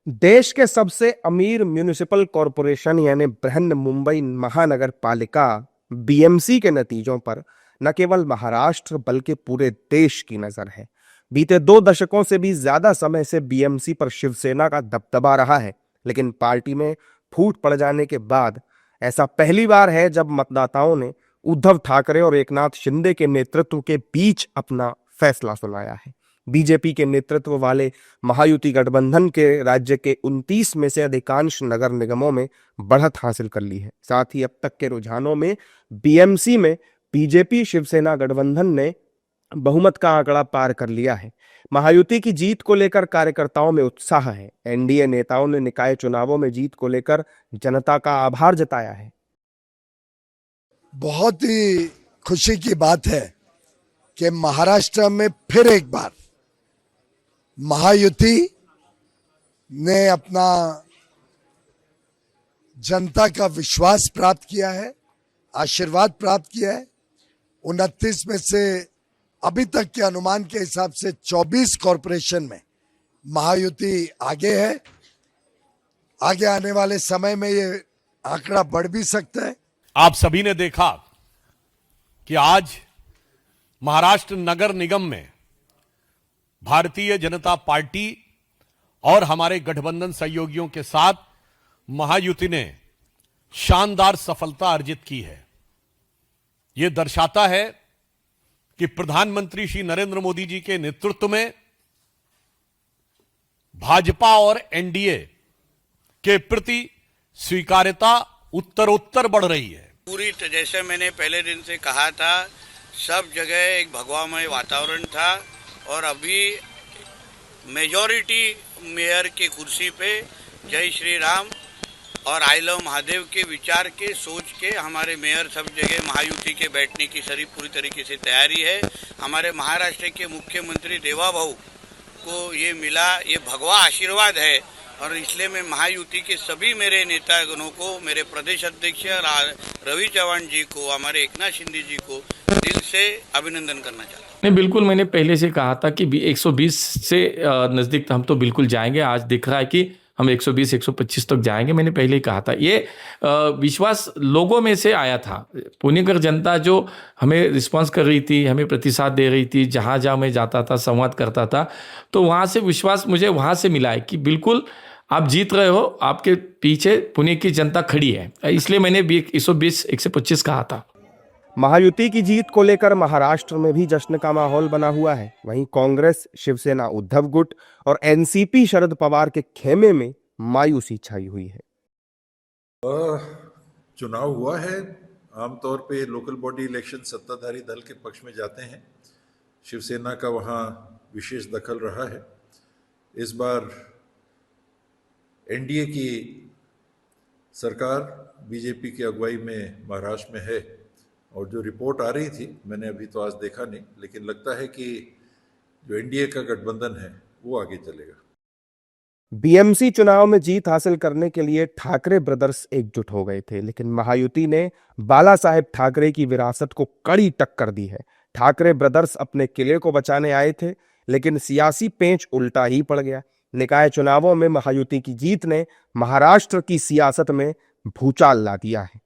देश के सबसे अमीर म्युनिसिपल कॉरपोरेशन यानी बृहन मुंबई महानगर पालिका बीएमसी के नतीजों पर न केवल महाराष्ट्र बल्कि पूरे देश की नजर है। बीते 2 दशकों से भी ज्यादा समय से बीएमसी पर शिवसेना का दबदबा रहा है, लेकिन पार्टी में फूट पड़ जाने के बाद ऐसा पहली बार है जब मतदाताओं ने उद्धव ठाकरे और एकनाथ शिंदे के नेतृत्व के बीच अपना फैसला सुनाया है। बीजेपी के नेतृत्व वाले महायुति गठबंधन के राज्य के 29 में से अधिकांश नगर निगमों में बढ़त हासिल कर ली है। साथ ही अब तक के रुझानों में बीएमसी में बीजेपी शिवसेना गठबंधन ने बहुमत का आंकड़ा पार कर लिया है। महायुति की जीत को लेकर कार्यकर्ताओं में उत्साह है। एनडीए नेताओं ने निकाय चुनावों में जीत को लेकर जनता का आभार जताया है। बहुत ही खुशी की बात है कि महाराष्ट्र में फिर एक बार महायुति ने अपना जनता का विश्वास प्राप्त किया है, आशीर्वाद प्राप्त किया है। 29 में से अभी तक के अनुमान के हिसाब से 24 कॉरपोरेशन में महायुति आगे है। आगे आने वाले समय में ये आंकड़ा बढ़ भी सकता है। आप सभी ने देखा कि आज महाराष्ट्र नगर निगम में भारतीय जनता पार्टी और हमारे गठबंधन सहयोगियों के साथ महायुति ने शानदार सफलता अर्जित की है। यह दर्शाता है कि प्रधानमंत्री श्री नरेंद्र मोदी जी के नेतृत्व में भाजपा और एनडीए के प्रति स्वीकार्यता उत्तरोत्तर बढ़ रही है। पूरी जैसे मैंने पहले दिन से कहा था, सब जगह एक भगवामय वातावरण था और अभी मेजॉरिटी मेयर की कुर्सी पे जय श्री राम और आई लव महादेव के विचार के सोच के हमारे मेयर सब जगह महायुति के बैठने की सारी पूरी तरीके से तैयारी है। हमारे महाराष्ट्र के मुख्यमंत्री देवाभाऊ को ये मिला, ये भगवा आशीर्वाद है और इसलिए मैं महायुति के सभी मेरे नेतागणों को, मेरे प्रदेश अध्यक्ष रवि चौहान जी को, हमारे एकनाथ शिंदे जी को दिल से अभिनंदन करना चाहता हूँ। नहीं, बिल्कुल मैंने पहले से कहा था कि 120 से नज़दीक हम तो बिल्कुल जाएंगे। आज दिख रहा है कि हम 120-125 तक जाएंगे। मैंने पहले ही कहा था। ये विश्वास लोगों में से आया था। पुणेकर जनता जो हमें रिस्पांस कर रही थी, हमें प्रतिसाद दे रही थी, जहाँ जहाँ मैं जाता था, संवाद करता था, तो वहाँ से विश्वास मुझे वहाँ से मिला है कि बिल्कुल आप जीत रहे हो, आपके पीछे पुणे की जनता खड़ी है। इसलिए मैंने 120-125 कहा था। महायुति की जीत को लेकर महाराष्ट्र में भी जश्न का माहौल बना हुआ है। वहीं कांग्रेस, शिवसेना उद्धव गुट और एनसीपी शरद पवार के खेमे में मायूसी छाई हुई है। चुनाव हुआ है। आमतौर पे लोकल बॉडी इलेक्शन सत्ताधारी दल के पक्ष में जाते हैं। शिवसेना का वहाँ विशेष दखल रहा है। इस बार एनडीए की सरकार बीजेपी की अगुवाई में महाराष्ट्र में है और जो रिपोर्ट आ रही थी, मैंने अभी तो आज देखा नहीं, लेकिन लगता है कि जो एनडीए का गठबंधन है वो आगे चलेगा। बीएमसी चुनाव में जीत हासिल करने के लिए ठाकरे ब्रदर्स एकजुट हो गए थे, लेकिन महायुति ने बाला साहेब ठाकरे की विरासत को कड़ी टक्कर दी है। ठाकरे ब्रदर्स अपने किले को बचाने आए थे, लेकिन सियासी पेंच उल्टा ही पड़ गया। निकाय चुनावों में महायुति की जीत ने महाराष्ट्र की सियासत में भूचाल ला दिया है।